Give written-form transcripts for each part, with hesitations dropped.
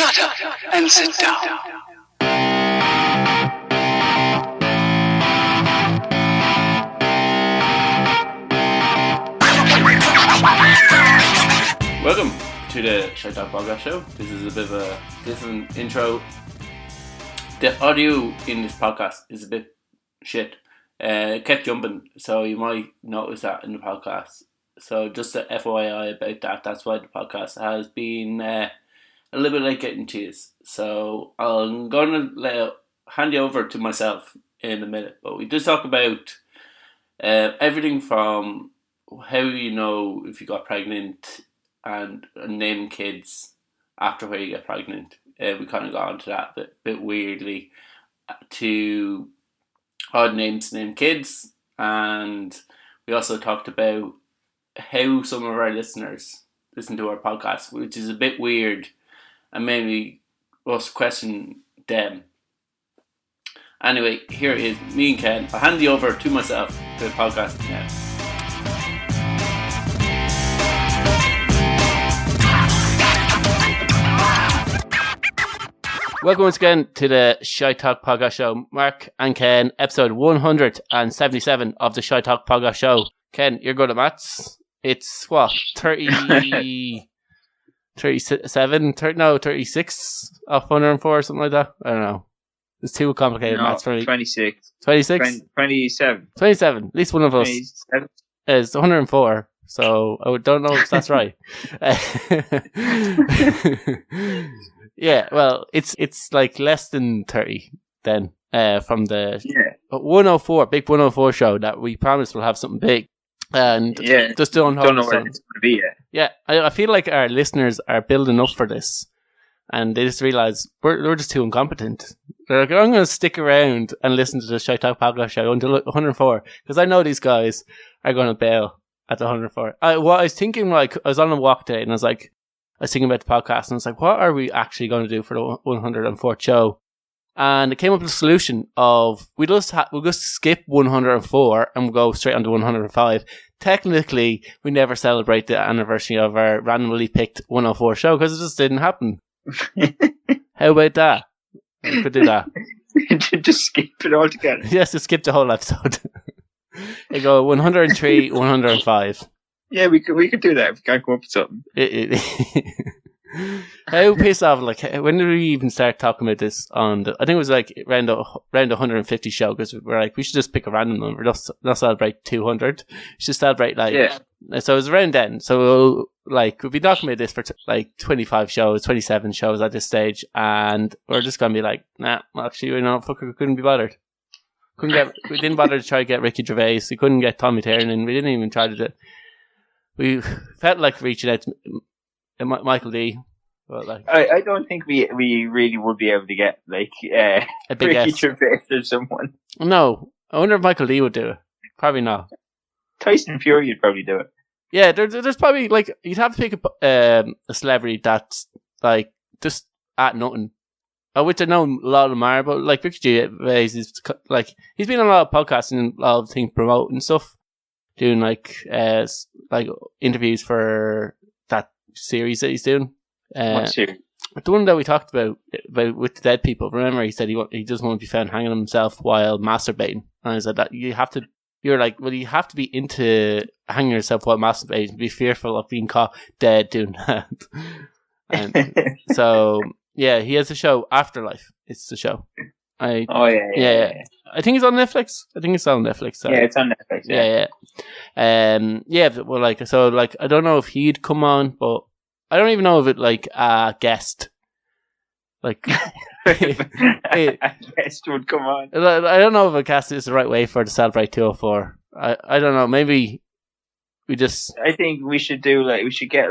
Shut up and sit down. Welcome to the Shite podcast show. This is a bit of a different intro. The audio in this podcast is a bit shit. It kept jumping, so you might notice that in the podcast. So just a FYI about that. That's why the podcast has been a little bit late getting to you. So I'm going to hand you over to myself in a minute. But we did talk about everything from how you know if you got pregnant and naming kids after where you get pregnant. We kind of got onto that a bit weirdly, to odd names to name kids, and we also talked about how some of our listeners listen to our podcast, which is a bit weird, and maybe us question them. Anyway, here it is, me and Ken. I'll hand you over to myself to the podcast now. Welcome once again to the Shite Talk podcast show. Mark and Ken, episode 177 of the Shite Talk podcast show. Ken, you're good at maths. It's what, 36 off 104 or something like that? I don't know. It's too complicated maths for me. 26. 26? 27. 27. At least one of us 27. is 104. So I don't know if that's right. Yeah, well, it's like less than 30 then from the 104, big 104 show that we promised will have something big. And just don't know where it's going to be yet. Yeah, I feel like our listeners are building up for this, and they just realise we're just too incompetent. They're like, I'm going to stick around and listen to the Shite Talk podcast show until 104, because I know these guys are going to bail at the 104. I was thinking, like, I was on a walk today, and I was thinking about the podcast, and I was like, what are we actually going to do for the 104th show? And it came up with a solution of we'll just skip 104 and we'll go straight on to 105. Technically, we never celebrate the anniversary of our randomly picked 104 show because it just didn't happen. How about that? We could do that. Just skip it altogether. Yes, just skip the whole episode. You go 103, 105. Yeah, we could do that if we can't come up with something. How pissed off, like, when did we even start talking about this I think it was like around 150 show, because we're like, we should just pick a random number, not celebrate 200, we should celebrate so it was around then, so like, we'll be talking about this for 25 shows, 27 shows at this stage, and we're just going to be like, nah, actually, we couldn't be bothered. We didn't bother to try to get Ricky Gervais, we couldn't get Tommy Tiernan, we didn't even try to do. We felt like reaching out to Michael D. But I don't think we really would be able to get a big Ricky Gervais or someone. No, I wonder if Michael D would do it. Probably not. Tyson Fury would probably do it. Yeah, there's probably you'd have to pick a celebrity that's just at nothing. Which I know a lot of them are, but Ricky Gervais is he's been on a lot of podcasts and a lot of things promoting stuff. Doing interviews for that series that he's doing. What series? The one that we talked about with the dead people. Remember, he said he doesn't want to be found hanging himself while masturbating. And I said that you have to be into hanging yourself while masturbating, be fearful of being caught dead doing that. And so yeah, he has a show, Afterlife. It's the show. Yeah. I think it's on Netflix. So. Yeah, it's on Netflix. Yeah. Well, I don't know if he'd come on, but I don't even know if it a guest. A guest would come on. I don't know if a guest is the right way for the Celebrate 204. I don't know. Maybe we just. I think we should do we should get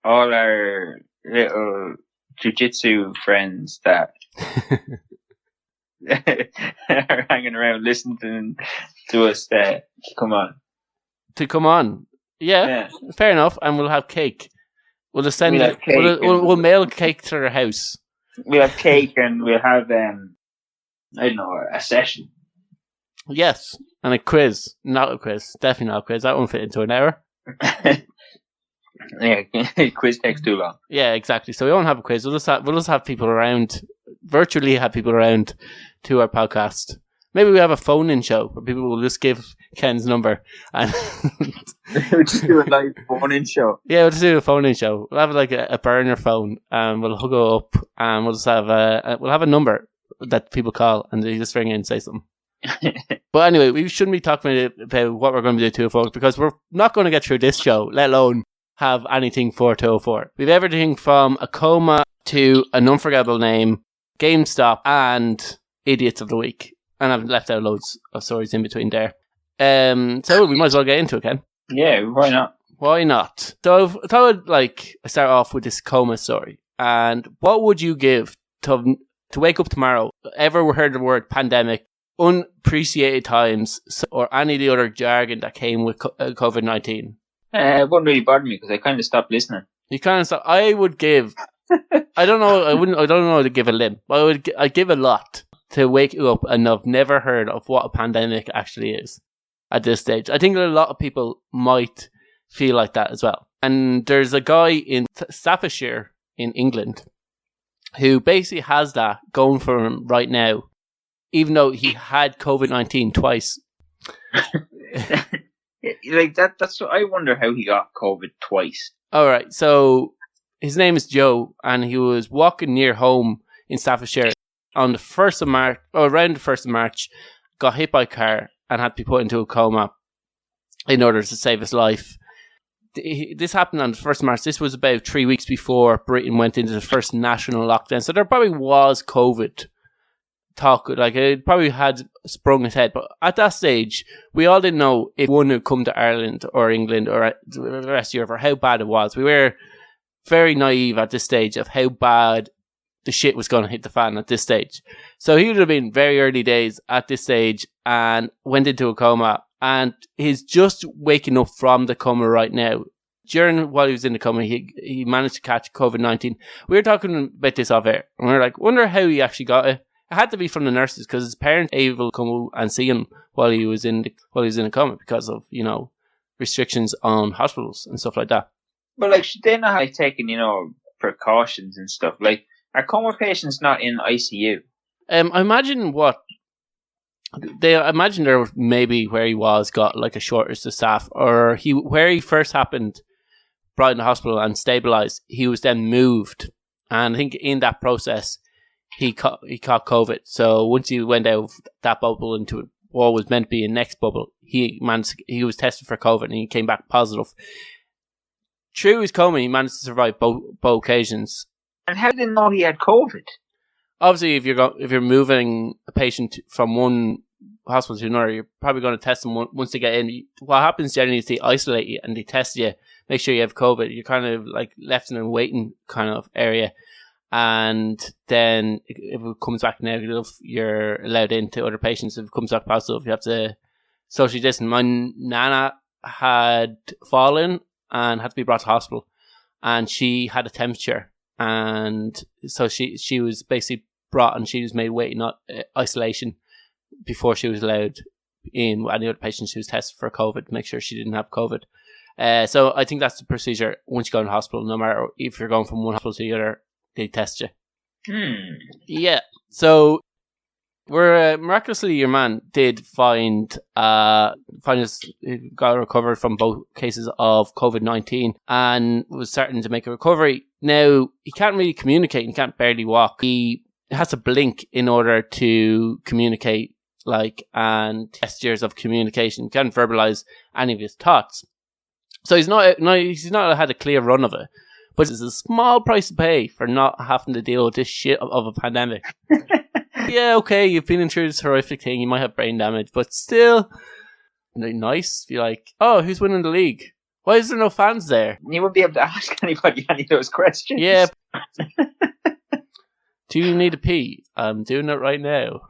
all our little jiu-jitsu friends that are hanging around listening to us to come on. Yeah, fair enough. And we'll have cake. We'll just send we'll mail cake to their house. We'll have cake and we'll have I don't know, a session. Yes, and a quiz. Not a quiz. Definitely not a quiz. That won't fit into an hour. Yeah, quiz takes too long. Yeah, exactly. So we won't have a quiz. We'll just have people around, virtually have people around to our podcast. Maybe we have a phone-in show where people will just give Ken's number and we'll just do a live phone-in show. Yeah, we'll just do a phone-in show. We'll have like a burner phone and we'll hook it up and we'll just have a number that people call and they just ring in and say something. But anyway, we shouldn't be talking about what we're going to do 204 because we're not going to get through this show, let alone have anything for 204. We've everything from a coma to an unforgettable name, GameStop, and Idiots of the Week. And I've left out loads of stories in between there. So we might as well get into it, Ken. Yeah, why not? Why not? So I thought I'd start off with this coma story. And what would you give to wake up tomorrow, ever heard the word pandemic, unappreciated times, or any of the other jargon that came with COVID-19? It wouldn't really bother me because I kind of stopped listening. You kind of stopped. I would give. I don't know. I don't know how to give a limb. But I'd give a lot to wake you up and have never heard of what a pandemic actually is at this stage. I think a lot of people might feel like that as well. And there's a guy in Staffordshire in England who basically has that going for him right now, even though he had COVID-19 twice. Like that's what I wonder how he got COVID twice. All right, so his name is Joe, and he was walking near home in Staffordshire on the 1st of March, or around the 1st of March, got hit by a car and had to be put into a coma in order to save his life. This happened on the 1st of March. This was about 3 weeks before Britain went into the first national lockdown. So there probably was COVID talk, like it probably had sprung its head. But at that stage, we all didn't know if one would come to Ireland or England or the rest of Europe or how bad it was. We were very naive at this stage of how bad the shit was going to hit the fan at this stage. So he would have been very early days at this stage and went into a coma. And he's just waking up from the coma right now. While he was in the coma, he managed to catch COVID-19. We were talking about this off air, and we were like, wonder how he actually got it. It had to be from the nurses because his parents were able to come and see him while he was in a coma because of, restrictions on hospitals and stuff like that. But like, should they not have taken, precautions and stuff? Like, are coma patients not in ICU? I imagine there was maybe where he was got like a shortage of staff, or where he first happened, brought in the hospital and stabilized. He was then moved, and I think in that process he caught COVID. So once he went out of that bubble into what was meant to be a next bubble, he was tested for COVID and he came back positive. Through his coma, he managed to survive both occasions. And how did they know he had COVID? Obviously, if you're moving a patient from one hospital to another, you're probably going to test them once they get in. What happens generally is they isolate you and they test you, make sure you have COVID. You're kind of like left in a waiting kind of area. And then if it comes back negative, you're allowed into other patients. If it comes back positive, you have to socially distance. My nana had fallen and had to be brought to hospital, and she had a temperature. And so she was basically brought and she was made wait in isolation before she was allowed in. Any other patients she was tested for COVID to make sure she didn't have COVID. So I think that's the procedure once you go in the hospital, no matter if you're going from one hospital to the other, they test you. Yeah. So miraculously, your man did find got recovered from both cases of COVID-19 and was starting to make a recovery. Now, he can't really communicate and can't barely walk. He has to blink in order to communicate, and gestures of communication. He can't verbalize any of his thoughts. So he's not had a clear run of it. But it's a small price to pay for not having to deal with this shit of a pandemic. Yeah, okay, you've been through this horrific thing, you might have brain damage, but still, nice. Be like, oh, who's winning the league? Why is there no fans there? You wouldn't be able to ask anybody any of those questions. Yeah. Do you need a pee? I'm doing it right now.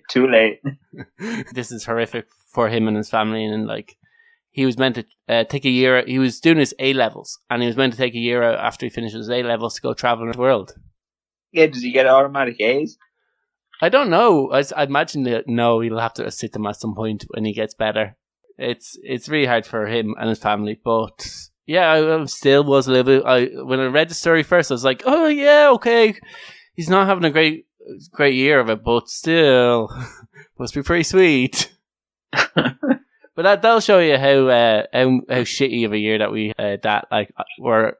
Too late. This is horrific for him and his family, and he was meant to take a year. He was doing his A-levels, and he was meant to take a year out after he finished his A-levels to go travel the world. Yeah, does he get automatic A's? I don't know. I'd imagine that no, he'll have to sit them at some point when he gets better. It's really hard for him and his family, but Yeah, I still was a little bit. When I read the story first, I was like, "Oh yeah, okay, he's not having a great year of it, but still, must be pretty sweet." But that'll show you how shitty of a year that we were.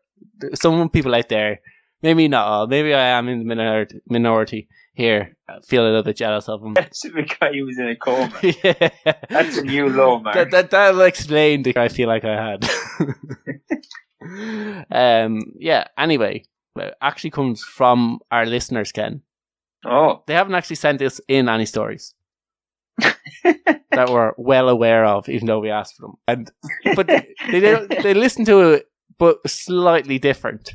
Some people out there, maybe not all, maybe I am in the minority here, feel a little bit jealous of him. That's because he was in a coma. Yeah. That's a new low, man. That'll explain the I feel like I had. Yeah, anyway, it actually comes from our listeners, Ken. Oh. They haven't actually sent us in any stories that we're well aware of, even though we asked for them. But they listen to it, but slightly different.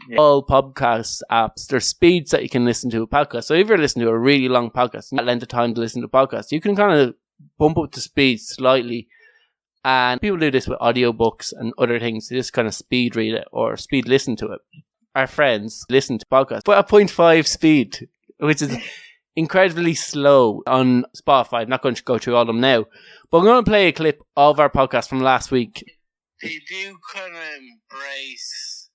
Yeah. All podcast apps, there's speeds that you can listen to a podcast. So if you're listening to a really long podcast, not length of time to listen to a podcast, you can kind of bump up the speed slightly. And people do this with audiobooks and other things. They just kind of speed read it or speed listen to it. Our friends listen to podcasts, but at 0.5 speed, which is incredibly slow on Spotify. I'm not going to go through all of them now, but I'm going to play a clip of our podcast from last week. They do kind of embrace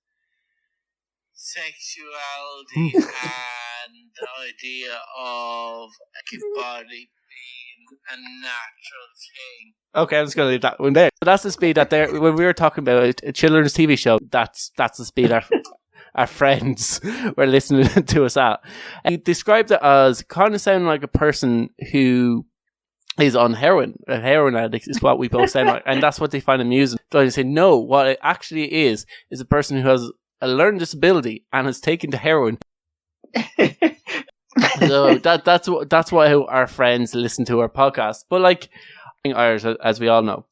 sexuality and the idea of a body being a natural thing. Okay, I'm just going to leave that one there. So that's the speed that when we were talking about a children's TV show, that's the speed our friends were listening to us at. And he described it as kind of sounding like a person who is on heroin. A heroin addict is what we both sound like. And that's what they find amusing. So they say, no, what it actually is a person who has a learning disability and has taken to heroin. So that's why our friends listen to our podcast. But like Irish, as we all know.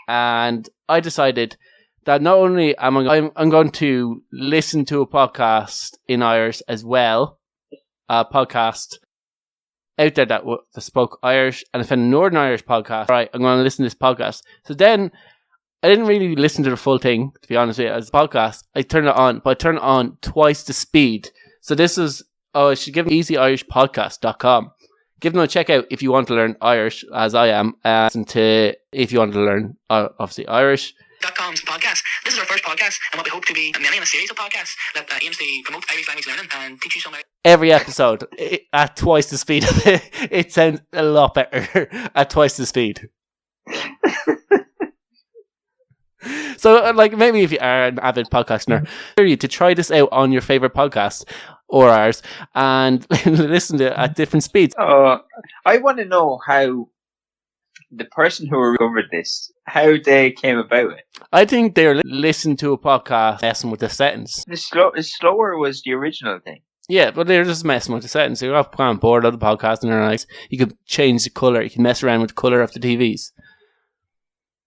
And I decided that not only I'm going to listen to a podcast in Irish as well, a podcast out there that spoke Irish, and I found a Northern Irish podcast. Right, I'm going to listen to this podcast. So then I didn't really listen to the full thing, to be honest with you, as a podcast. I turned it on, but I turned it on twice the speed. So this is, I should give them easyirishpodcast.com. Give them a check out if you want to learn Irish, as I am. Listen to if you want to learn, obviously, Irish. .com's podcast. This is our first podcast, and what we hope to be many in a series of podcasts that aims to promote Irish language learning and teach you some. Every episode at twice the speed of it. It sounds a lot better at twice the speed. So, like, maybe if you are an avid podcaster, you to try this out on your favorite podcast or ours and listen to it at different speeds. I want to know how the person who recovered this, how they came about it. I think they're listening to a podcast messing with the settings. The slower was the original thing. Yeah, but they're just messing with the settings. You're off on board of the podcast and they're nice. You could change the colour. You can mess around with the colour of the TVs.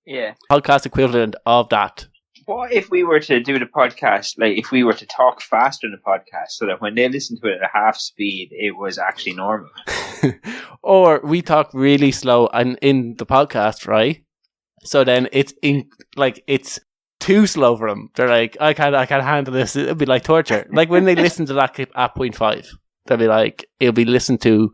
Yeah. Podcast equivalent of that. What if we were to do the podcast, like if we were to talk faster in the podcast so that when they listen to it at half speed, it was actually normal? Or we talk really slow and in the podcast, right? So then it's it's too slow for them. They're like, I can't handle this. It'll be like torture. Like when they listen to that clip at 0.5, they'll be like, it'll be listened to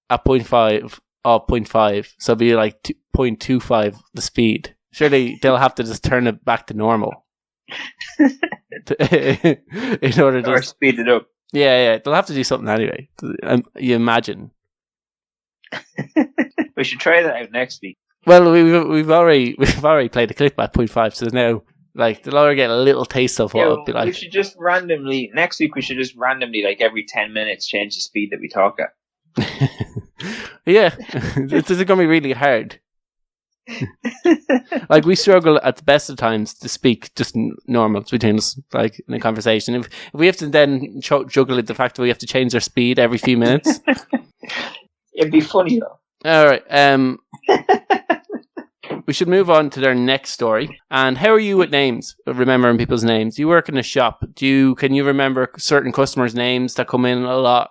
at 0.5 or 0.5. So it'll be like 0.25 the speed. Surely they'll have to just turn it back to normal in order to speed it up. Yeah, they'll have to do something anyway. You imagine. We should try that out next week. Well, we've already played the clip at 0.5, so now like they'll already get a little taste of what it'll be like. We should just randomly next week. We should just randomly, like every 10 minutes, change the speed that we talk at. Yeah, it's going to be really hard. Like we struggle at the best of times to speak just normal between us, like in a conversation. If we have to then juggle the fact that we have to change our speed every few minutes, it'd be funny though. All right, we should move on to their next story. And how are you with names? Remembering people's names. You work in a shop. Can you remember certain customers' names that come in a lot?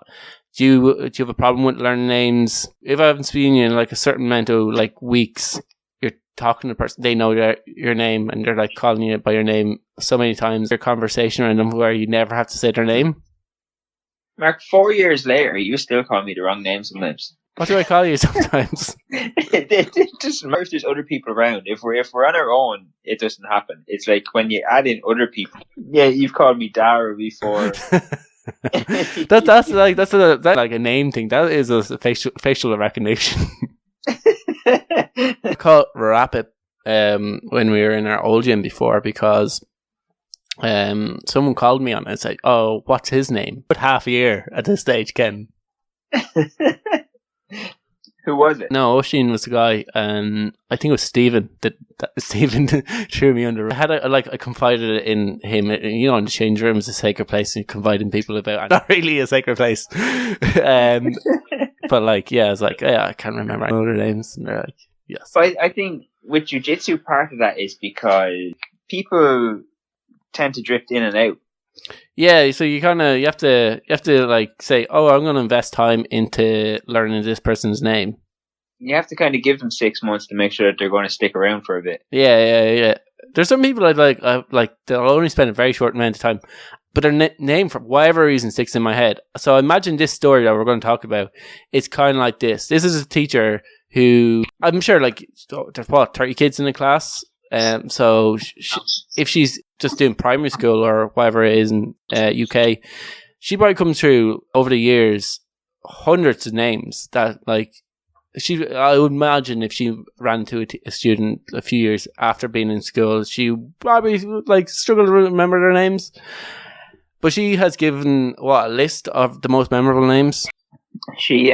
Do you have a problem with learning names? If I haven't seen you in like a certain amount of like weeks, you're talking to a person, they know your name and they're like calling you by your name so many times. Your conversation around them where you never have to say their name. Mark, 4 years later, you still call me the wrong name sometimes. What do I call you sometimes? It doesn't matter if there's other people around. If we're on our own, it doesn't happen. It's like when you add in other people. Yeah, you've called me Dara before. that's like a name thing. That is a facial recognition. I called Rapid when we were in our old gym before because someone called me on it and said, "Oh, what's his name?" But half a year at this stage, Ken. Who was it? No, Oisin was the guy, and I think it was Stephen. That Stephen threw me under. I confided in him. You know, in the change room is a sacred place, and confiding people about. Not really a sacred place, but like, yeah, I was like, yeah, I can't remember other names, and they're like, yes. But I think with jiu-jitsu, part of that is because people tend to drift in and out. Yeah, so you have to like say, oh, I'm going to invest time into learning this person's name. You have to kind of give them 6 months to make sure that they're going to stick around for a bit. Yeah. There's some people I like they'll only spend a very short amount of time, but their name for whatever reason sticks in my head. So imagine this story that we're going to talk about. It's kind of like this. This is a teacher who I'm sure like there's 30 kids in the class. So if she's just doing primary school or whatever it is in UK, she probably comes through over the years hundreds of names that like I would imagine if she ran into a student a few years after being in school, she probably like struggle to remember their names. But she has given a list of the most memorable names. She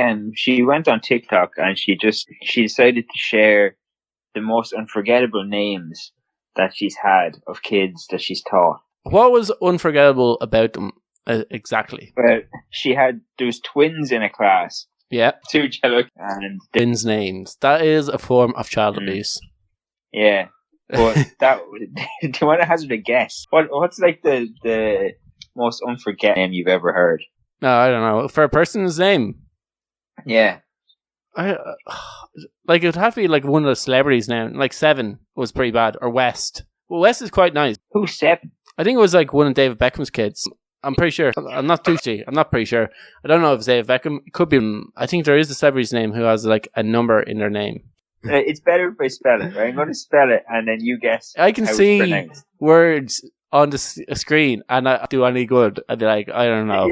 went on TikTok and she decided to share the most unforgettable names that she's had of kids that she's taught. What was unforgettable about them exactly? Well, there was twins in a class. Yeah. 2 jello and twins' names. That is a form of child abuse. Yeah. But do you want to hazard a guess? What's like the most unforgettable name you've ever heard? No, I don't know. For a person's name? Yeah. Like it would have to be like one of the celebrities now. Like Seven was pretty bad, or West. Well, West is quite nice. Who's Seven? I think it was like one of David Beckham's kids. I'm pretty sure. I'm not pretty sure. I don't know if it's David Beckham. It could be. I think there is a celebrity's name who has like a number in their name. It's better if I spell it. Right? I'm going to spell it, and then you guess. I can see words on the screen, and I do any good. I'd be like, I don't know.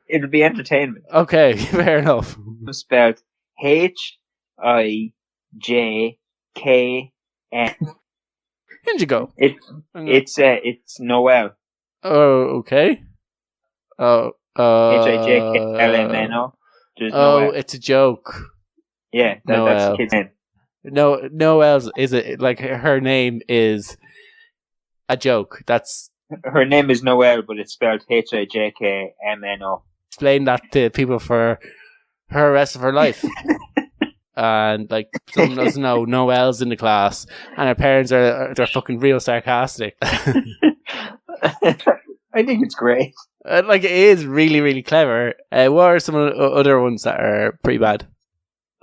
It'll be entertainment. Okay, fair enough. It's spelled HIJKN. Where'd you go? It's Noel. Oh, okay. HIJKLMNO. Oh, it's a joke. Yeah, that's the kid's name. No, Noel's is it like her name is a joke. That's her name is Noel, but it's spelled HIJKMNO. Explain that to people for her rest of her life. And like someone doesn't know Noel's in the class, and her parents they're fucking real sarcastic. I think it's great. Like it is really, really clever. What are some of the other ones that are pretty bad?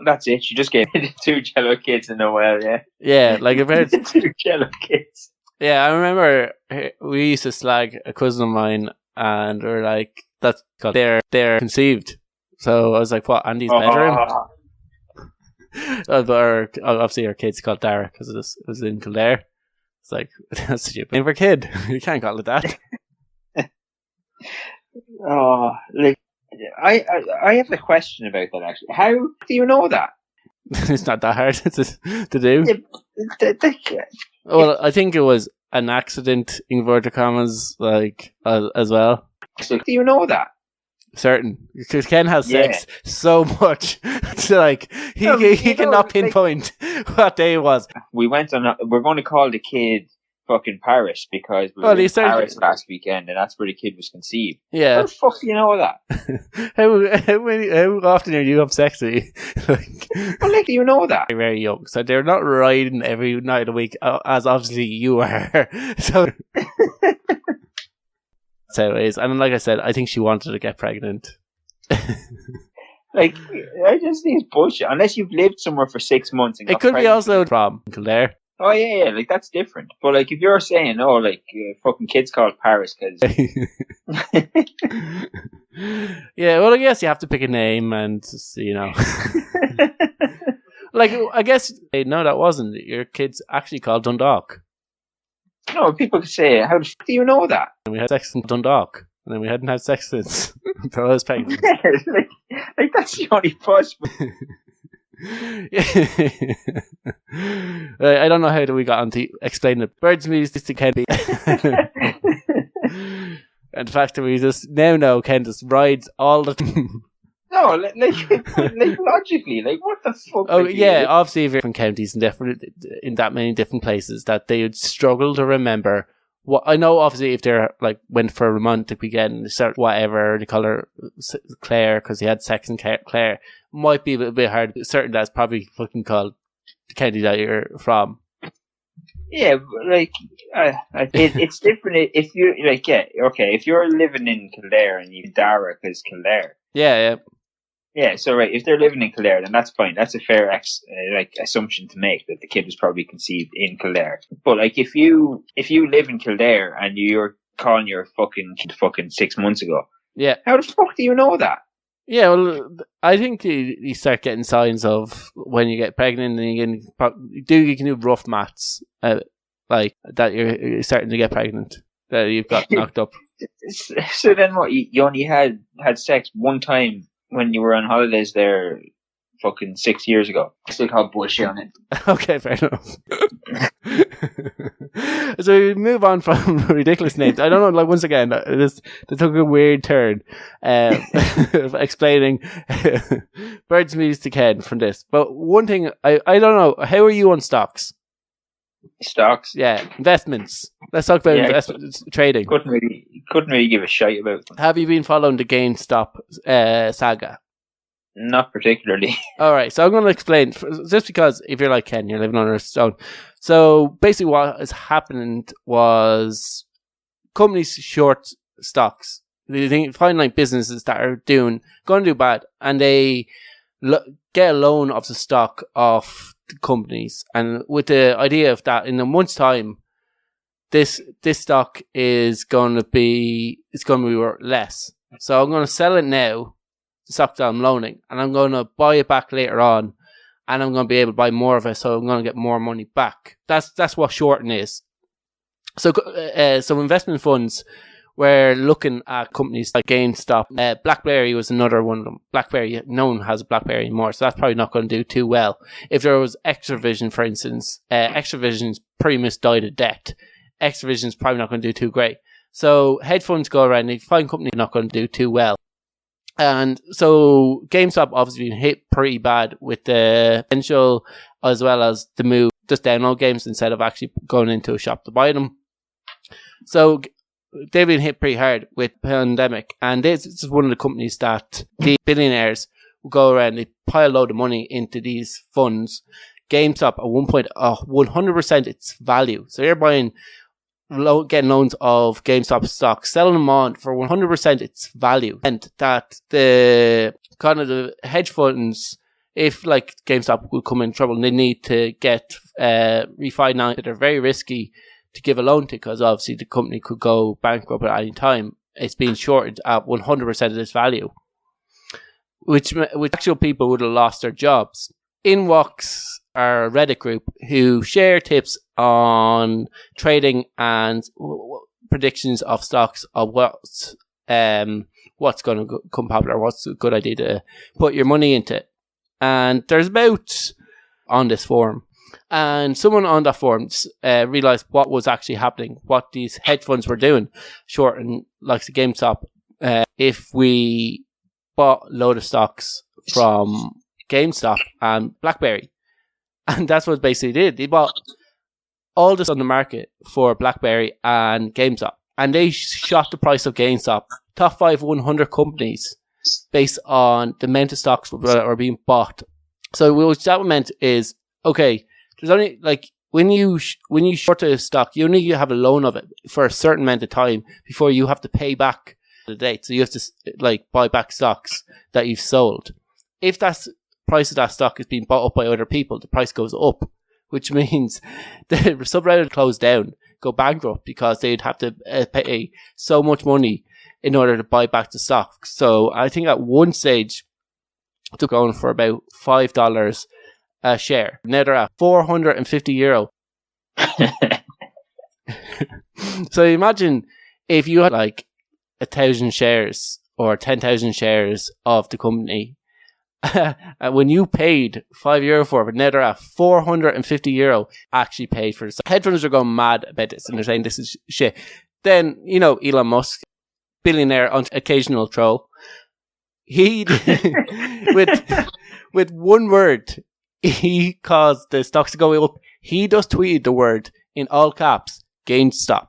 That's it. You just gave 2 jello kids a Noel, yeah. Yeah, like about 2 jello kids. Yeah, I remember we used to slag a cousin of mine, and we were like, "That's called they're conceived." So I was like, "What? Andy's bedroom?" Obviously, our kid's called Dara because it was in Kildare. It's like that's stupid name for a kid. You can't call it that. Like I have a question about that actually. How do you know that? It's not that hard to do. Well, I think it was an accident, inverted commas, like as well. So do you know that? Certain, because Ken has sex so much. So like he cannot pinpoint what day it was. We're going to call the kid fucking Paris because we were in Paris last weekend, and that's where the kid was conceived. Yeah. How the fuck do you know that? how often are you have sex with you? Do you know that? They're very young, so they're not riding every night of the week, as obviously you are. So that's how it is. And like I said, I think she wanted to get pregnant. I just think it's bullshit. Unless you've lived somewhere for 6 months and it could be also a problem there. Oh yeah, like that's different. But like if you're saying, fucking kids called Paris because Yeah, well, I guess you have to pick a name and, like, I guess, no, that wasn't. Your kid's actually called Dundalk. No, people could say, how the fuck do you know that? And we had sex in Dundalk. And then we hadn't had sex since until I was pregnant. like that's the only possible. I don't know how we got on to explain it. Birds music can be. And the fact that we just now know Ken just rides all the time. No, like logically, like what the fuck? Oh yeah, obviously different counties and different in that many different places that they would struggle to remember. What I know, obviously, if they're like went for a romantic weekend, whatever they call her Claire because he had sex in Claire, might be a bit hard. Certain that's probably fucking called the county that you're from. Yeah, like it's different if you're like if you're living in Kildare and you Dara is Kildare. Yeah. Yeah, so right, if they're living in Kildare, then that's fine. That's a fair assumption to make that the kid was probably conceived in Kildare. But like, if you live in Kildare and you're calling your fucking kid 6 months ago, yeah, how the fuck do you know that? Yeah, well, I think you start getting signs of when you get pregnant, and you can do rough maths, like that you're starting to get pregnant, that you've got knocked up. So then what? You only had sex one time when you were on holidays there fucking 6 years ago. I still call bullshit on it. Okay, fair enough. So we move on from ridiculous names. I don't know, like once again, this took a weird turn explaining birds means to Ken from this. But one thing, I don't know, how are you on stocks? Stocks? Yeah, investments. Let's talk about investments, trading. Couldn't really give a shite about them. Have you been following the GameStop saga? Not particularly. Alright, so I'm going to explain, just because if you're like Ken, you're living under a stone. So basically what has happened was companies short stocks. They find like businesses that are going to do bad, and they get a loan of the stock of the companies, and with the idea of that in a month's time, this stock is going to be worth less. So I'm going to sell it now, the stock that I'm loaning, and I'm going to buy it back later on, and I'm going to be able to buy more of it, so I'm going to get more money back. That's what shorting is. So investment funds were looking at companies like GameStop. BlackBerry was another one of them. BlackBerry, no one has a BlackBerry anymore, so that's probably not going to do too well. If there was Extravision, for instance, Extravision's pretty much died of death. Extravision's probably not going to do too great. So hedge funds go around, they find companies not going to do too well. And so GameStop obviously been hit pretty bad with the potential as well as the move, just download games instead of actually going into a shop to buy them. So they've been hit pretty hard with the pandemic, and this is one of the companies that the billionaires will go around, they pile a load of money into these funds. GameStop at one point, 100% its value. So you're buying, getting loans of GameStop stocks, selling them on for 100% its value. And that the kind of the hedge funds, if like GameStop will come in trouble and they need to get refinanced, they're very risky to give a loan to, because obviously the company could go bankrupt at any time. It's being shorted at 100% of its value, which actual people would have lost their jobs. In walks our Reddit group who share tips on trading and predictions of stocks of what's going to become popular, what's a good idea to put your money into. And there's about on this forum. And someone on that forum realized what was actually happening, what these hedge funds were doing, short and like the GameStop. If we bought a load of stocks from GameStop and BlackBerry, and that's what basically did. They bought all this on the market for BlackBerry and GameStop, and they shot the price of GameStop, top 100 companies, based on the amount of stocks that are being bought. So what that meant is, okay, there's only like when you short a stock, you only have a loan of it for a certain amount of time before you have to pay back the date. So you have to like buy back stocks that you've sold. If that's price of that stock is being bought up by other people, the price goes up, which means the subreddit close down, go bankrupt, because they'd have to pay so much money in order to buy back the stock. So I think at one stage, it took going for about $5 a share. Now they're at €450. So imagine if you had like 1,000 shares or 10,000 shares of the company, when you paid €5 for it, but now they're at €450 actually paid for it. So hedge are going mad about this and they're saying this is shit. Then, you know, Elon Musk, billionaire, occasional troll, he, with one word, he caused the stocks to go up. He just tweeted the word in all caps, Gamestop.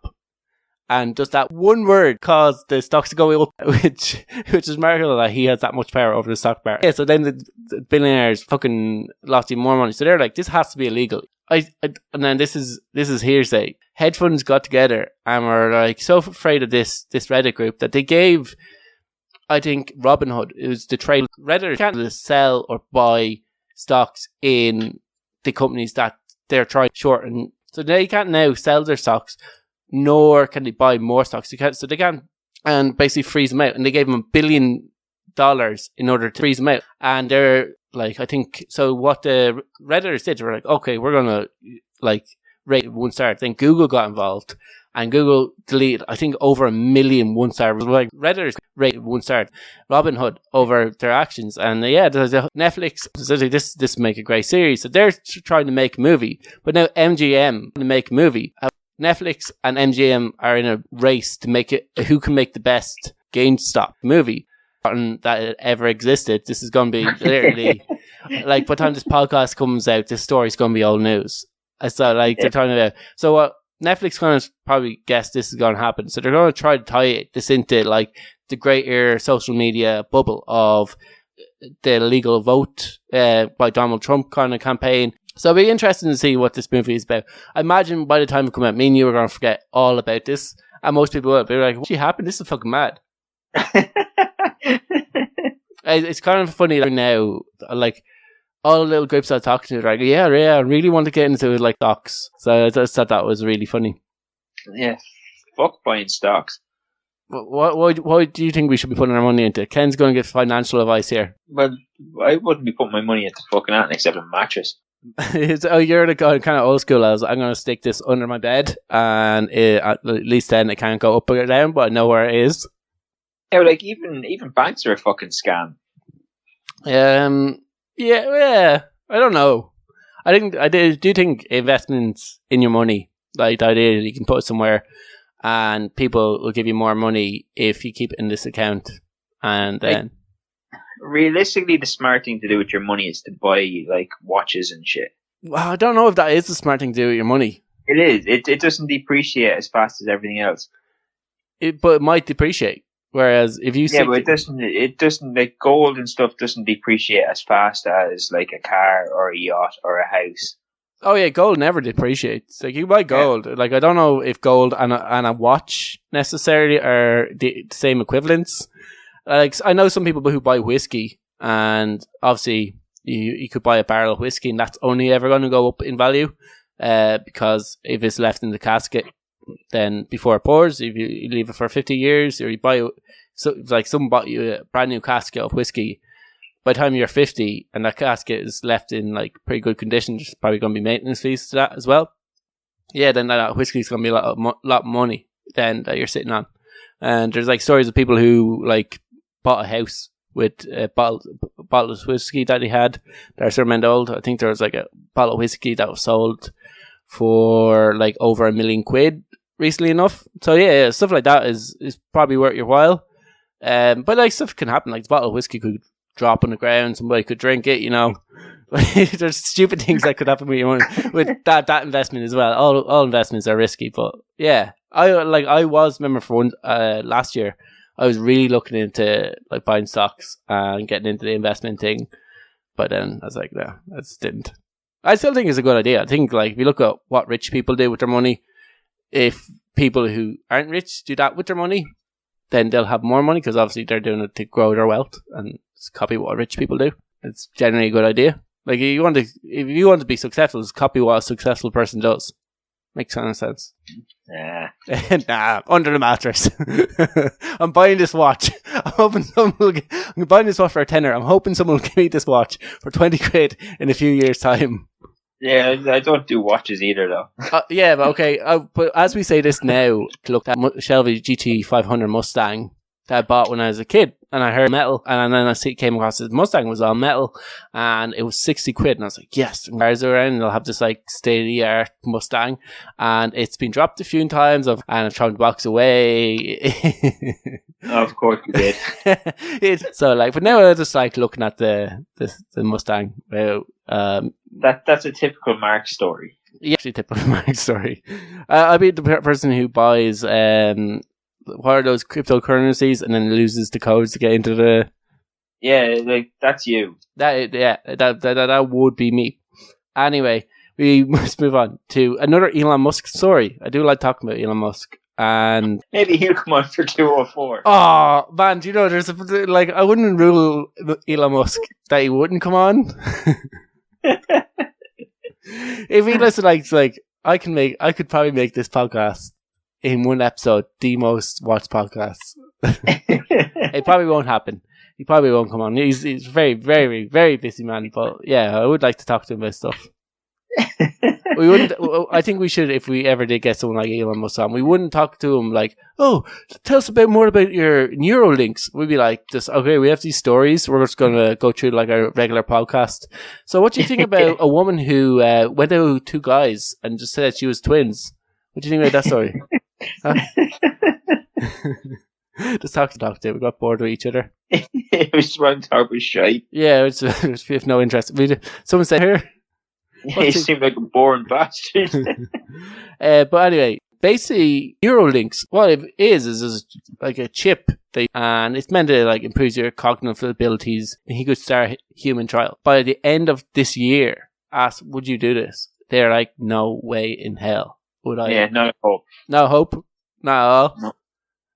And just that one word caused the stocks to go up, which is remarkable that he has that much power over the stock market. Yeah, so then the billionaires fucking lost even more money. So they're like, this has to be illegal. And then this is hearsay. Hedge funds got together and were like so afraid of this Reddit group that they gave, I think, Robinhood, it was the trade. Reddit can't sell or buy stocks in the companies that they're trying to shorten. So they can't now sell their stocks, nor can they buy more stocks. They can't and basically freeze them out. And they gave them $1 billion in order to freeze them out. And they're like, I think, so what the Redditors did, they were like, okay, we're going to like rate 1 star. Then Google got involved and Google deleted, I think, over 1 million 1 star. Like Redditors rated 1 star. Robinhood over their actions. And yeah, there's a Netflix, this make a great series. So they're trying to make a movie. But now MGM to make a movie. Netflix and MGM are in a race to make it who can make the best GameStop movie that ever existed. This is going to be literally like by the time this podcast comes out, this story's going to be old news. So like they're talking about. So what Netflix kind of probably guessed this is going to happen. So they're going to try to tie this into like the greater social media bubble of the legal vote by Donald Trump kind of campaign. So it'll be interesting to see what this movie is about. I imagine by the time it comes out, me and you are going to forget all about this. And most people will be like, what happened? This is fucking mad. It's kind of funny now, like, all the little groups I talk to are like, yeah, I really want to get into like stocks. So I just thought that was really funny. Yeah, fuck buying stocks. Why do you think we should be putting our money into? Ken's going to get financial advice here. Well, I wouldn't be putting my money into fucking anything except a mattress. You're the guy kind of old school as I'm going to stick this under my bed and at least then it can't go up or down, but I know where it is. Yeah, like even banks are a fucking scam. Yeah, I don't know. I do think investments in your money, like the idea that you can put it somewhere and people will give you more money if you keep it in this account and then... Realistically, the smart thing to do with your money is to buy like watches and shit. Well, I don't know if that is the smart thing to do with your money. It is. It doesn't depreciate as fast as everything else. But it might depreciate. Whereas if you but it doesn't like gold and stuff doesn't depreciate as fast as like a car or a yacht or a house. Oh yeah, gold never depreciates. Like you buy gold. Yeah. Like I don't know if gold and a watch necessarily are the same equivalents. Like I know some people who buy whiskey, and obviously you could buy a barrel of whiskey, and that's only ever going to go up in value, because if it's left in the casket, then before it pours, if you leave it for 50 years, or you buy someone bought you a brand new casket of whiskey, by the time you're 50 and that casket is left in like pretty good condition, there's probably going to be maintenance fees to that as well. Yeah, then that whiskey is going to be a lot of money then that you're sitting on. And there's like stories of people who like bought a house with a bottle of whiskey that he had that are sort of old. I think there was like a bottle of whiskey that was sold for like over £1 million recently enough. So yeah, stuff like that is probably worth your while. But like stuff can happen. Like the bottle of whiskey could drop on the ground, somebody could drink it, you know. There's stupid things that could happen with your money with that investment as well. All investments are risky, but yeah, I remember for one last year I was really looking into like buying stocks and getting into the investment thing, but then I was like, no, I just didn't. I still think it's a good idea. I think like if you look at what rich people do with their money, if people who aren't rich do that with their money, then they'll have more money because obviously they're doing it to grow their wealth and just copy what rich people do. It's generally a good idea. Like if you want to be successful, just copy what a successful person does. Makes kind of sense. Nah. Nah, under the mattress. I'm buying this watch. I'm hoping I'm buying this watch for a tenner. I'm hoping someone will give me this watch for 20 quid in a few years' time. Yeah, I don't do watches either, though. Yeah, but okay. But as we say this now, look, that Shelby GT 500 Mustang that I bought when I was a kid, and I heard metal, and then came across this Mustang was all metal, and it was 60 quid, and I was like, yes, cars are around, and they'll have this like state-of-the-art Mustang, and it's been dropped a few times, and I've thrown the box away. Of course you did. So like, but now I'm just like looking at the Mustang. That's a typical Mark story. Yeah, actually, typical Mark story. I'll be the person who buys what are those cryptocurrencies and then loses the codes to get into the. Yeah, like that's you. That would be me. Anyway, we must move on to another Elon Musk story. I do like talking about Elon Musk. And maybe he'll come on for 204. Oh man, do you know there's I wouldn't rule Elon Musk that he wouldn't come on. If he listens, like I could probably make this podcast in one episode the most watched podcast. It probably won't happen. He probably won't come on. He's very, very, very busy man. But yeah, I would like to talk to him about stuff. We wouldn't. I think we should, if we ever did get someone like Elon Musk on, we wouldn't talk to him like, "Oh, tell us more about your Neuralinks." We'd be like, "Just okay, we have these stories. We're just gonna go through like a regular podcast." So, what do you think about a woman who went out with two guys and just said she was twins? What do you think about that story? Huh? Just talk to. We got bored with each other. It was just one talk with Shite. Yeah, we have no interest. Someone said here. He seemed like a boring bastard. But anyway, basically, Neuralinks, what it is like a chip, and it's meant to like improve your cognitive abilities. And he could start human trial. By the end of this year, asked, would you do this? They're like, no way in hell would I. Yeah, no hope. No hope? Not at all? No.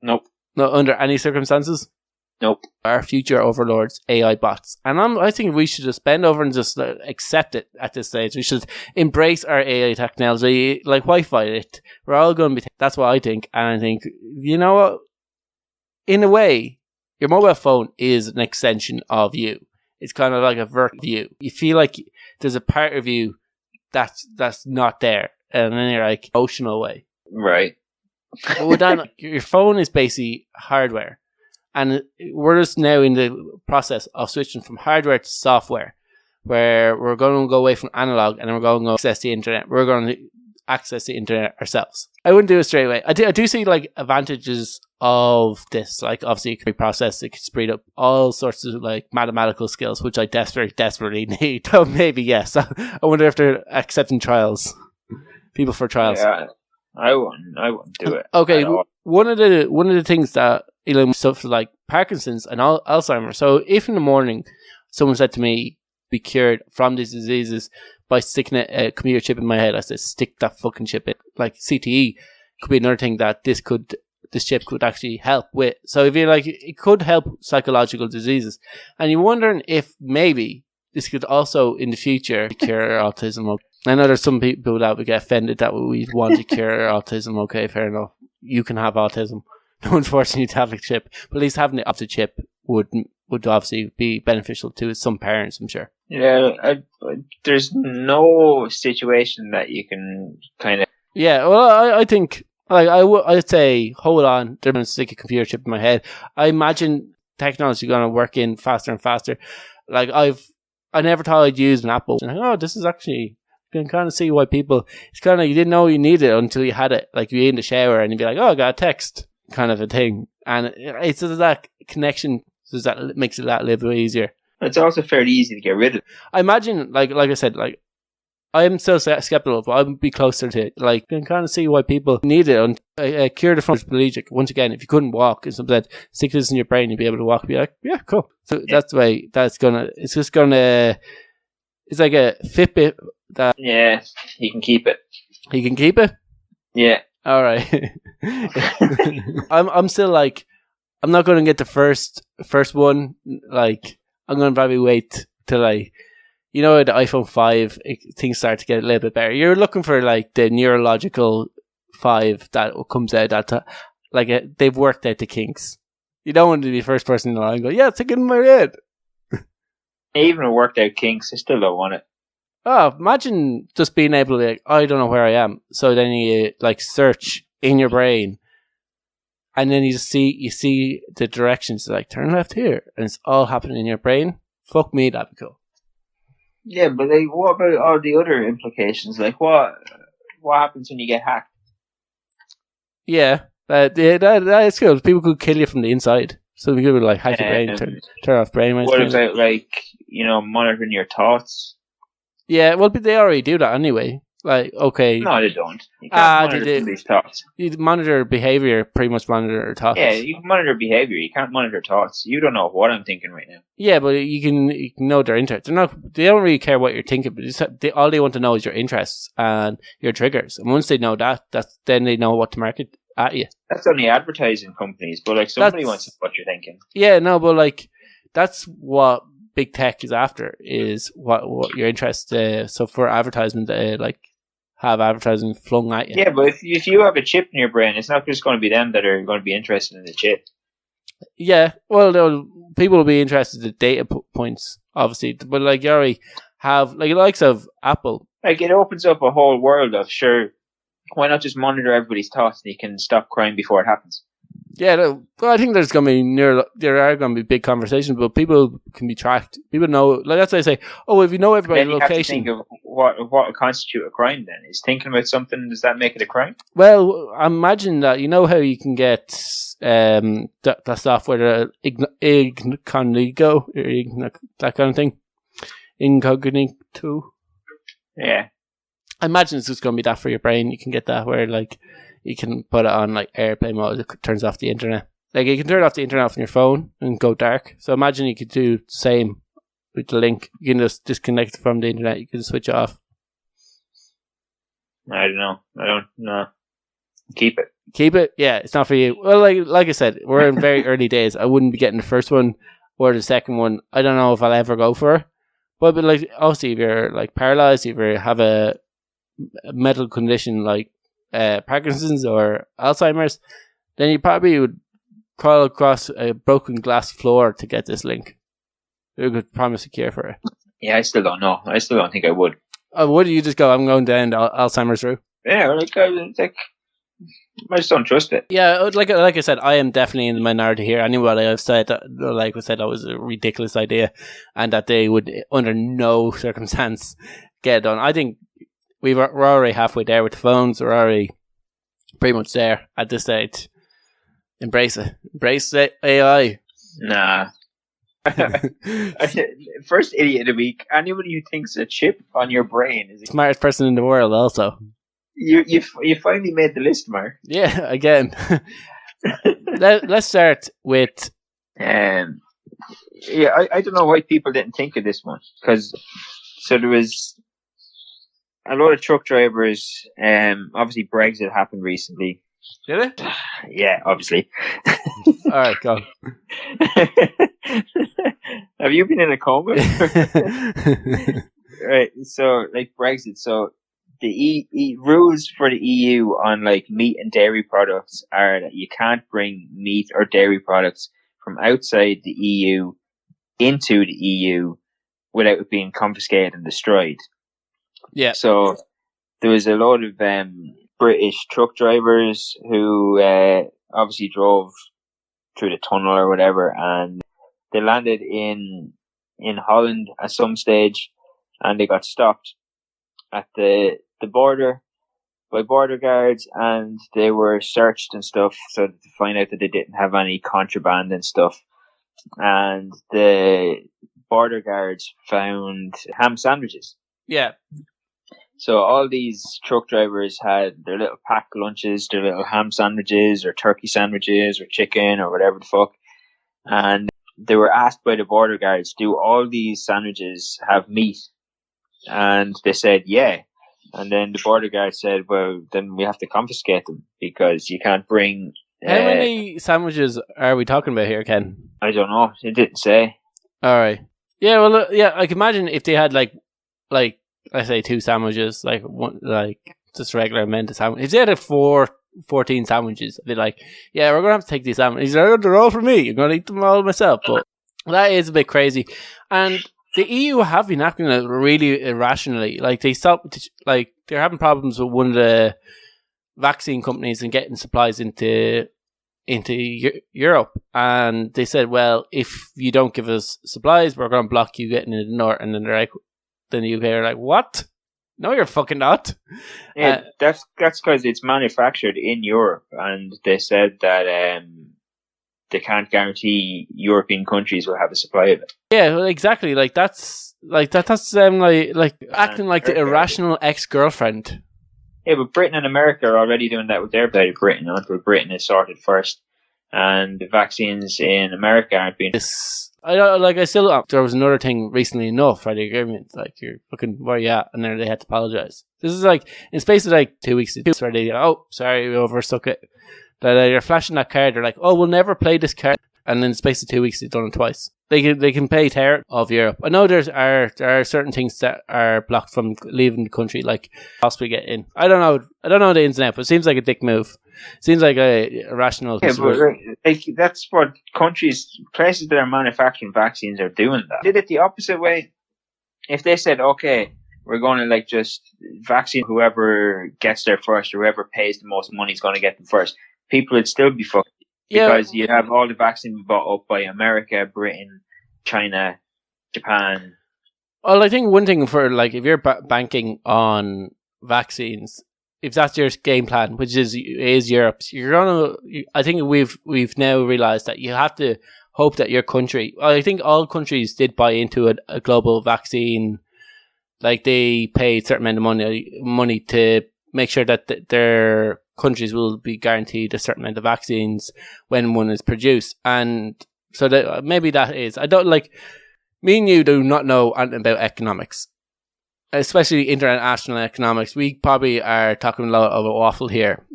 Nope. Not under any circumstances? Nope. Our future overlords, AI bots. And I think we should just bend over and just accept it at this stage. We should embrace our AI technology, like Wi-Fi it. We're all going to be... That's what I think. And I think, you know what? In a way, your mobile phone is an extension of you. It's kind of like a virtual view. You feel like there's a part of you that's not there. And then you're like, emotional way. Right. Well, then, your phone is basically hardware. And we're just now in the process of switching from hardware to software, where we're going to go away from analog and we're going to access the internet. We're going to access the internet ourselves. I wouldn't do it straight away. I do see like advantages of this. Like obviously it can be processed, it can speed up all sorts of like mathematical skills, which I desperately need. So maybe yes. I wonder if they're accepting trials, people for trials. Yeah, I wouldn't do it. Okay, one of the things that stuff like Parkinson's and Alzheimer's. So if in the morning someone said to me, be cured from these diseases by sticking a computer chip in my head, I said, stick that fucking chip in. Like CTE could be another thing that this chip could actually help with. So if you're like, it could help psychological diseases. And you're wondering if maybe this could also in the future cure autism. I know there's some people that would get offended that we want to cure autism. Okay, fair enough. You can have autism. No one's forcing you to have a chip, but at least having it up the chip would obviously be beneficial to some parents, I'm sure. Yeah, there's no situation that you can kind of. Yeah, well, I think like I'd say hold on. They're going to stick a computer chip in my head. I imagine technology going to work in faster and faster. Like I never thought I'd use an Apple. And oh, this is actually. You can kind of see why people. It's kind of you didn't know you needed it until you had it. Like you're in the shower and you'd be like, oh, I got a text. Kind of a thing, and it's just that connection that makes it that little bit easier. It's also fairly easy to get rid of. I imagine, like I said, like I'm still skeptical, but I would be closer to it. Like you can kind of see why people need it. And cure the paraplegic. Once again, if you couldn't walk, and something that stick this in your brain, you'd be able to walk. And be like, yeah, cool. So that's the way that's gonna. It's just gonna. It's like a Fitbit that. Yeah, you can keep it. You can keep it. Yeah. All right. I'm still like, I'm not going to get the first one. Like, I'm going to probably wait till I you know, the iPhone 5, things start to get a little bit better. You're looking for like the neurological 5 that comes out that they've worked out the kinks. You don't want to be the first person in the line and go, yeah, it's a good in my head. Even a worked out kinks, I still don't want it. Oh, imagine just being able to, like, I don't know where I am. So then you like search in your brain, and then you see the directions, like turn left here, and it's all happening in your brain. Fuck me, that'd be cool. Yeah, but like, what about all the other implications? Like, what happens when you get hacked? Yeah, that is cool. People could kill you from the inside. So we could like hack your brain, turn off brainwaves. What about like, you know, monitoring your thoughts? Yeah, well, but they already do that anyway. Like, okay. No, they don't. You can't monitor somebody's thoughts. You monitor behavior, pretty much monitor thoughts. Yeah, you can monitor behavior. You can't monitor thoughts. You don't know what I'm thinking right now. Yeah, but you can know their interests. They don't really care what you're thinking, but all they want to know is your interests and your triggers. And once they know that, then they know what to market at you. That's only advertising companies, but like somebody wants to know what you're thinking. Yeah, no, but like that's what big tech is after, is what your interests. So for advertisement, like have advertising flung at you. Yeah, but if you have a chip in your brain, it's not just going to be them that are going to be interested in the chip. Yeah, well, people will be interested in data points, obviously, but like you already have, like the likes of Apple. Like it opens up a whole world of, sure, why not just monitor everybody's thoughts and you can stop crime before it happens? Yeah, well, I think there's going to be there are going to be big conversations, but people can be tracked. People know, like that's why I say, oh, if you know everybody's location, you have to think of what would constitute a crime. Then is thinking about something, does that make it a crime? Well, imagine that you know how you can get that software, incognito, that kind of thing, incognito. Yeah. I imagine it's just going to be that for your brain. You can get that where like you can put it on like airplane mode. It turns off the internet. Like you can turn off the internet from your phone and go dark. So imagine you could do the same with the link. You can just disconnect from the internet. You can switch it off. I don't know. I don't know. Keep it. Keep it? Yeah, it's not for you. Well, like I said, we're in very early days. I wouldn't be getting the first one or the second one. I don't know if I'll ever go for it. But like, obviously, if you're like paralyzed, if you have a medical condition like Parkinson's or Alzheimer's, then you probably would crawl across a broken glass floor to get this link. Who could promise a cure for it? Yeah, I still don't know. I still don't think I would. Would you just go, I'm going down Alzheimer's route? Yeah, I just don't trust it. Yeah, like I said, I am definitely in the minority here. Anybody I've said that, like I said, that was a ridiculous idea, and that they would under no circumstance get it done. I think we're already halfway there with the phones. We're already pretty much there at this stage. Embrace it. Embrace it, AI. Nah. First idiot of the week. Anybody who thinks a chip on your brain is the smartest person in the world. Also, you finally made the list, Mark. Yeah, again. Let's start with. Yeah, I don't know why people didn't think of this one, because there was a lot of truck drivers. Obviously, Brexit happened recently. Did it? Yeah, obviously. All right, go. Have you been in a coma? Right, so like Brexit, so the rules for the EU on like meat and dairy products are that you can't bring meat or dairy products from outside the EU into the EU without it being confiscated and destroyed. Yeah. So there was a lot of British truck drivers who obviously drove through the tunnel or whatever, and they landed in Holland at some stage, and they got stopped at the border by border guards, and they were searched and stuff, so to find out that they didn't have any contraband and stuff. And the border guards found ham sandwiches. Yeah. So all these truck drivers had their little packed lunches, their little ham sandwiches or turkey sandwiches or chicken or whatever the fuck. And they were asked by the border guards, do all these sandwiches have meat? And they said, yeah. And then the border guard said, well, then we have to confiscate them because you can't bring... How many sandwiches are we talking about here, Ken? I don't know. It didn't say. All right. Yeah, well, yeah, I can imagine if they had like I say 2 sandwiches, like one, like just regular amount of sandwich. If they had 14 sandwiches, they'd be like, yeah, we're gonna have to take these sandwiches. They're all for me. I'm gonna eat them all myself. But that is a bit crazy. And the EU have been acting really irrationally. Like they stopped, like they're having problems with one of the vaccine companies and getting supplies into Europe, and they said, well, if you don't give us supplies, we're going to block you getting into the north. And then they're like, then the UK are like, what? No, you're fucking not. Yeah, that's because it's manufactured in Europe, and they said that they can't guarantee European countries will have a supply of it. Yeah, well, exactly. Like that's like acting like the irrational ex-girlfriend. Yeah, but Britain and America are already doing that with their side of Britain until Britain is sorted first, and the vaccines in America aren't being. There was another thing recently enough for the agreement, like you're fucking where you at, and then they had to apologise. This is like in space of like 2 weeks, where they oh sorry we overstuck it. They're flashing that card. They're like, oh, we'll never play this card, and in the space of 2 weeks they've done it twice. They can pay terror of Europe. I know there are certain things that are blocked from leaving the country, like possibly get in. I don't know the ins and outs, but it seems like a dick move. Seems like a irrational. Yeah, but like, that's what places that are manufacturing vaccines are doing. That did it the opposite way. If they said, okay, we're going to like just vaccine whoever gets there first, or whoever pays the most money is going to get them first, people would still be fucked. Because you have all the vaccines bought up by America, Britain, China, Japan. Well, I think one thing for like if you're banking on vaccines, if that's your game plan, which is Europe's, you're gonna. I think we've now realised that you have to hope that your country. I think all countries did buy into a global vaccine. Like they paid a certain amount of money to make sure that their countries will be guaranteed a certain amount of vaccines when one is produced. And so that maybe that is, I don't like, me and you do not know anything about economics, especially international economics. We probably are talking a lot of a waffle here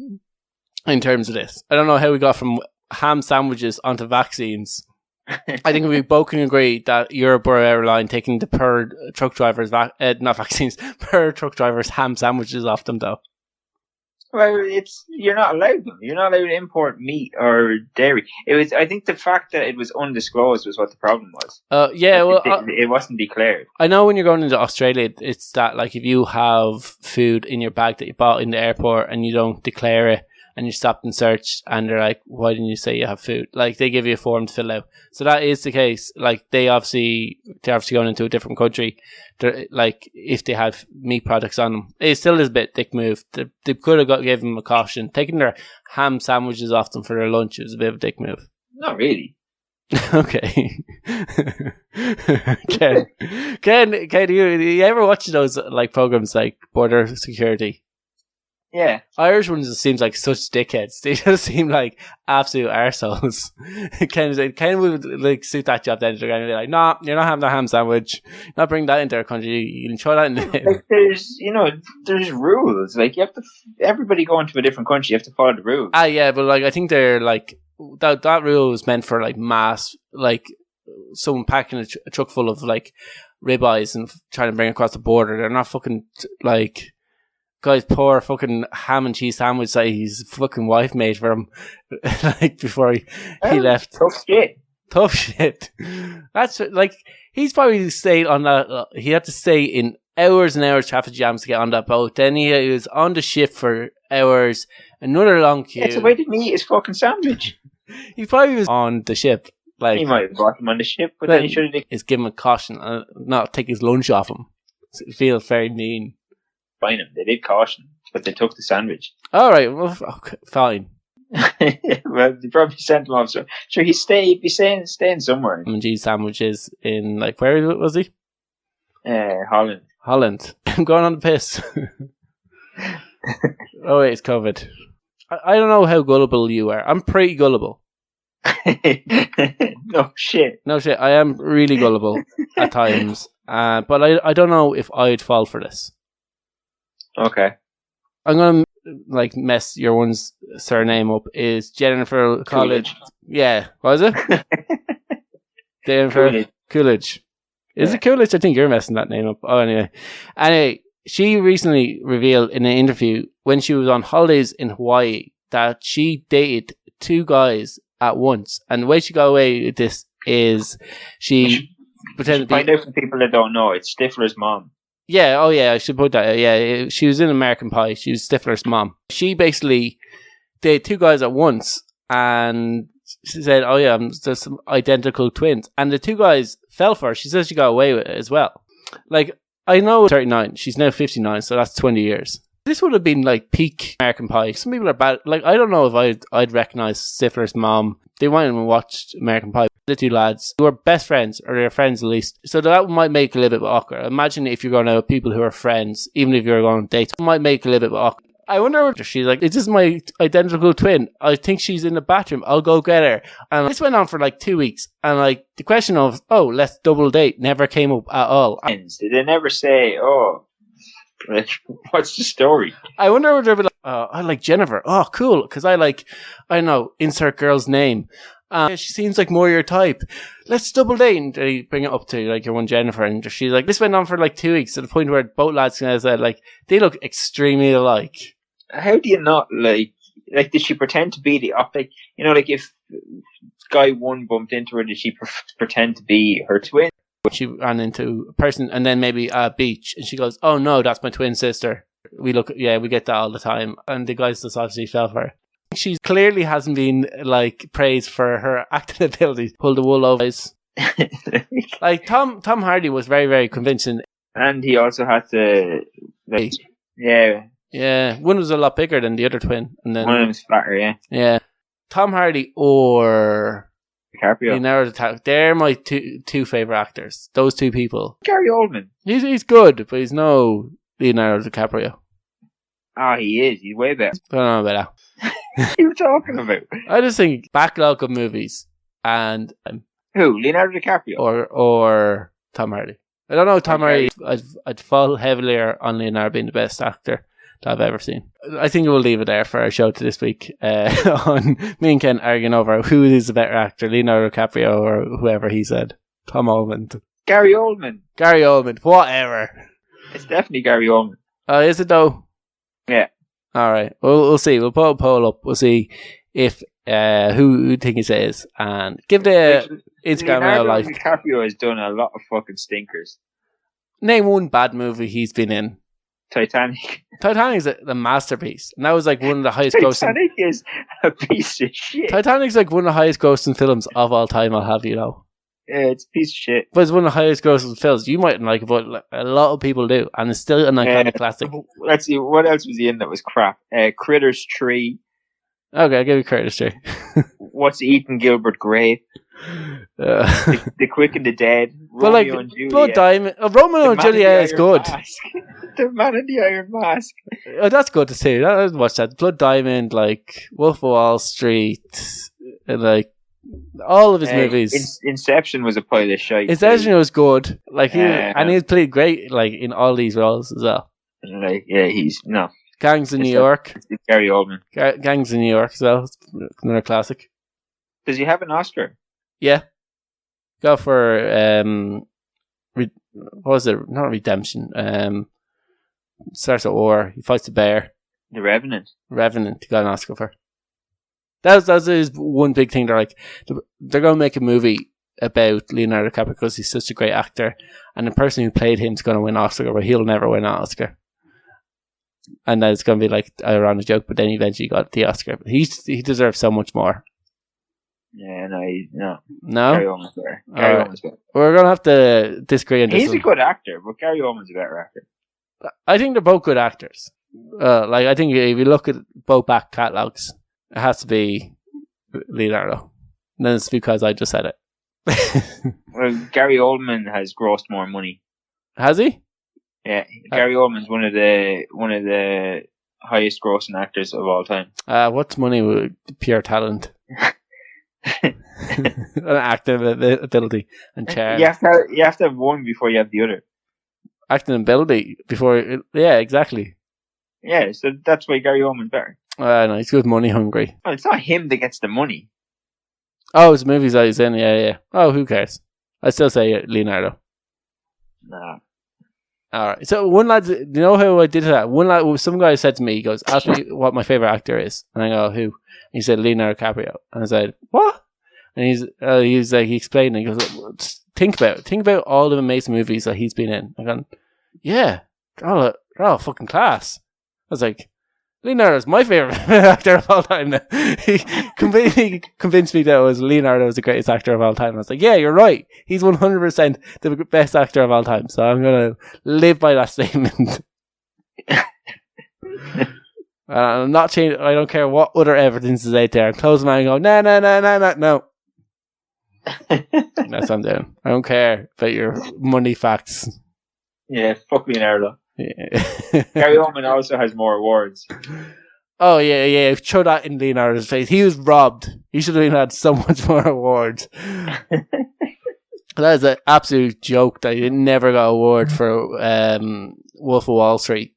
in terms of this. I don't know how we got from ham sandwiches onto vaccines. I think we both can agree that Europe or airline taking the per truck drivers, per truck drivers ham sandwiches off them though. Well, you're not allowed them. You're not allowed to import meat or dairy. I think the fact that it was undisclosed was what the problem was. It wasn't declared. I know when you're going into Australia, it's that like if you have food in your bag that you bought in the airport and you don't declare it, and you stopped and searched, and they're like, why didn't you say you have food? Like, they give you a form to fill out. So that is the case. Like, they're obviously going into a different country. Like, if they have meat products on them, it still is a bit dick move. They could have gave them a caution. Taking their ham sandwiches off them for their lunch was a bit of a dick move. Not really. Okay. Ken, do you ever watch those, like, programs like Border Security? Yeah. Irish ones just seems like such dickheads. They just seem like absolute arseholes. Ken would like suit that job then. They're going to be like, no, you're not having a ham sandwich. Not bring that into our country. You can throw that in there. Like there's rules. Like everybody going to a different country, you have to follow the rules. Yeah, but like I think they're like that rule was meant for like mass, like someone packing a truck full of like ribeyes and trying to bring it across the border. They're not fucking like. Guy's poor fucking ham and cheese sandwich that his fucking wife made for him, like before he left. Tough shit. That's like he's probably stayed on that. He had to stay in hours and hours traffic jams to get on that boat. Then he was on the ship for hours. Another long queue. Yeah, so why didn't he eat his fucking sandwich? He probably was on the ship. Like he might have brought him on the ship, but then he should have. Is give him a caution and not take his lunch off him. It feels very mean. Fine him. They did caution, but they took the sandwich. All right, well, okay, fine. Well, they probably sent him off. So sure, he'd be staying somewhere. And cheese sandwiches in like where was he? Holland. I'm going on the piss. Oh wait, it's COVID. I don't know how gullible you are. I'm pretty gullible. No shit. I am really gullible at times, but I don't know if I'd fall for this. Okay. I'm gonna like mess your one's surname up. Is Jennifer Coolidge? Yeah, what is it? Jennifer Coolidge. Is it Coolidge? I think you're messing that name up. Oh, anyway, she recently revealed in an interview when she was on holidays in Hawaii that she dated 2 guys at once, and the way she got away with this is she pretended to find out for people that don't know. It's Stifler's mom. Yeah, oh yeah, I should put that. Yeah, she was in American Pie. She was Stifler's mom. She basically dated 2 guys at once, and she said, "Oh yeah, there's some identical twins." And the 2 guys fell for her. She says she got away with it as well. Like, I know 39. She's now 59, so that's 20 years. This would have been like peak American Pie. Some people are bad. Like, I don't know if I'd recognize Stifler's mom. They went and watched American Pie. The 2 lads who were best friends, or they're friends at least. So that might make a little bit awkward. Imagine if you're going out with people who are friends, even if you're going on dates, it might make a little bit awkward. I wonder if she's like, is this my identical twin? I think she's in the bathroom. I'll go get her. And this went on for like 2 weeks. And like the question of, oh, let's double date never came up at all. Did they never say, oh, like, what's the story? I wonder if they'll be like, oh, I like Jennifer. Oh, cool. Because I know, insert girl's name. She seems like more your type. Let's double date. And they bring it up to like your one Jennifer, and she's like, this went on for like 2 weeks to the point where both lads said like they look extremely alike. How do you not like did she pretend to be the like, you know, like if guy 1 bumped into her, did she pretend to be her twin? She ran into a person and then maybe a beach, and she goes, oh no, that's my twin sister. We get that all the time. And the guys just obviously fell for her. She clearly hasn't been like praised for her acting ability. Pull the wool over his. Like Tom Hardy was very, very convincing, and he also had to like, yeah, one was a lot bigger than the other twin, and then one of them was fatter. Yeah, Tom Hardy or DiCaprio. Leonardo DiCaprio. They're my two favorite actors. Those 2 people. Gary Oldman. He's good, but he's no Leonardo DiCaprio. Ah, he is. He's way better. I don't know about that. What are you talking about? I just think backlog of movies and who? Leonardo DiCaprio or Tom Hardy. I don't know, Tom Hardy. I'd fall heavier on Leonardo being the best actor that I've ever seen. I think we'll leave it there for our show to this week. On me and Ken arguing over who is the better actor, Leonardo DiCaprio or whoever he said. Tom Oldman. Gary Oldman. Whatever. It's definitely Gary Oldman. Is it though? Yeah. All right. We'll see. We'll put a poll up. We'll see if who think it is, and give the Instagram a like. DiCaprio has done a lot of fucking stinkers. Name one bad movie he's been in. Titanic. Titanic is a masterpiece, and that was like one of the highest grossing. Titanic is a piece of shit. Titanic's like one of the highest grossing films of all time. I'll have you know. Yeah, it's a piece of shit. But it's one of the highest grossing films. You mightn't like it, but a lot of people do, and it's still an iconic classic. Let's see, what else was he in that was crap? Critters 3. Okay, I'll give you Critters 3. What's Eating Gilbert Grape? The Quick and the Dead. But Romeo like and Juliet. Blood Diamond, Romeo and Juliet is good. The Man in the Iron Mask. Oh, that's good to see. I'd watch that. Blood Diamond, like Wolf of Wall Street, and like all of his movies. Inception was a pile of shite. Inception was good. Like he played great, like in all these roles as well. Like, yeah, he's no. Gangs in New York. It's Gary Oldman. Gangs in New York as well. It's another classic. Does he have an Oscar? Yeah. Go for what was it? Not Redemption. Starts at war. He fights the bear. The Revenant. He got an Oscar for. That's his one big thing. They're like, they're going to make a movie about Leonardo DiCaprio because he's such a great actor, and the person who played him is going to win an Oscar, but he'll never win an Oscar. And then it's going to be like around a joke, but then he eventually got the Oscar. He deserves so much more. Yeah, no. No? Gary Oldman's better. Gary Oldman's better. We're going to have to disagree on this. He's a good actor, but Gary Oldman's a better actor. I think they're both good actors. Like, I think if you look at both back catalogues, it has to be Leonardo. And then it's because I just said it. Well, Gary Oldman has grossed more money. Has he? Yeah, Gary Oldman's one of the highest grossing actors of all time. What's money with pure talent? An acting ability and charm. You have to have one before you have the other. Acting ability before, yeah, exactly. Yeah, so that's why Gary Oldman's better. No, he's good money hungry. Well, it's not him that gets the money. Oh, it's movies that he's in, yeah. Oh, who cares? I still say Leonardo. Nah. All right. So one lad, you know how I did that? One lad, some guy said to me, he goes, ask me what my favorite actor is. And I go, who? He said, Leonardo DiCaprio. And I said, what? And he's like, he explained, and he goes, think about all the amazing movies that he's been in. I go, yeah, they're all fucking class. I was like, Leonardo's my favorite actor of all time. He completely convinced me that Leonardo was the greatest actor of all time. I was like, yeah, you're right. He's 100% the best actor of all time. So I'm going to live by that statement. I'm not changing. I don't care what other evidence is out there. I close my eye and go, no. That's what I'm doing. I don't care about your money facts. Yeah, fuck Leonardo. Yeah. Gary Oldman also has more awards. Oh yeah. Throw that in Leonardo's face. He was robbed. He should have had so much more awards. That is an absolute joke that he never got an award for Wolf of Wall Street,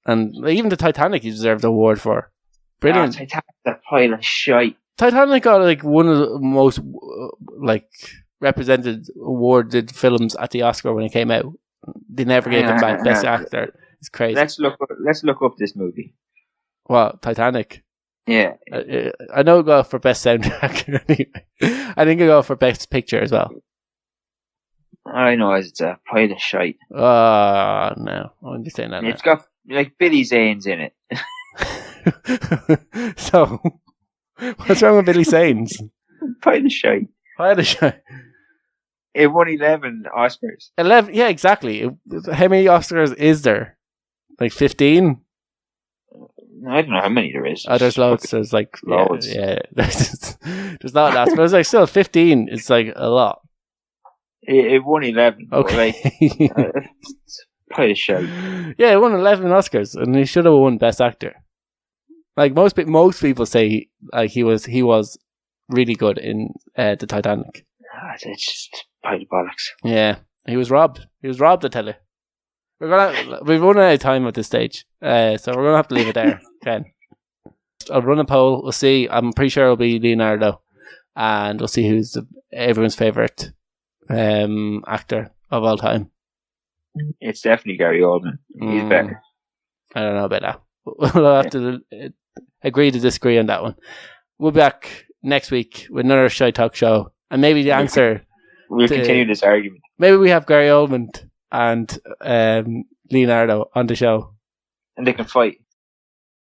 and even the Titanic he deserved an award for. Brilliant. Titanic's a pile of shite. Titanic got like one of the most represented awarded films at the Oscar when it came out. They never gave him back Best Actor. It's crazy. Let's look up this movie. What, Titanic? Yeah. I know it got for Best Soundtrack. Anyway. I think it got for Best Picture as well. All I know is it's a pile of shite. Oh, no. I wouldn't be saying that. It's got like Billy Zane's in it. So, what's wrong with Billy Zane's? Pile of shite. Pile of shite. It won 11 Oscars. 11? Yeah, exactly. How many Oscars is there? Like 15? I don't know how many there is. Oh, there's loads. There's like loads. Yeah. There's not that, but it's like still 15. It's like a lot. It won 11. Okay. Pile of shite. Yeah, it won 11 Oscars, and he should have won Best Actor. Like most people say, like he was really good in the Titanic. It's just pile of bollocks. Yeah, he was robbed. I tell you. We've run out of time at this stage, so we're gonna have to leave it there. Ken, I'll run a poll. We'll see. I'm pretty sure it'll be Leonardo, and we'll see who's everyone's favorite actor of all time. It's definitely Gary Oldman. He's better. I don't know about that. We'll have to agree to disagree on that one. We'll be back next week with another Shite Talk show, and maybe the answer. We'll continue this argument. Maybe we have Gary Oldman and Leonardo on the show, and they can fight.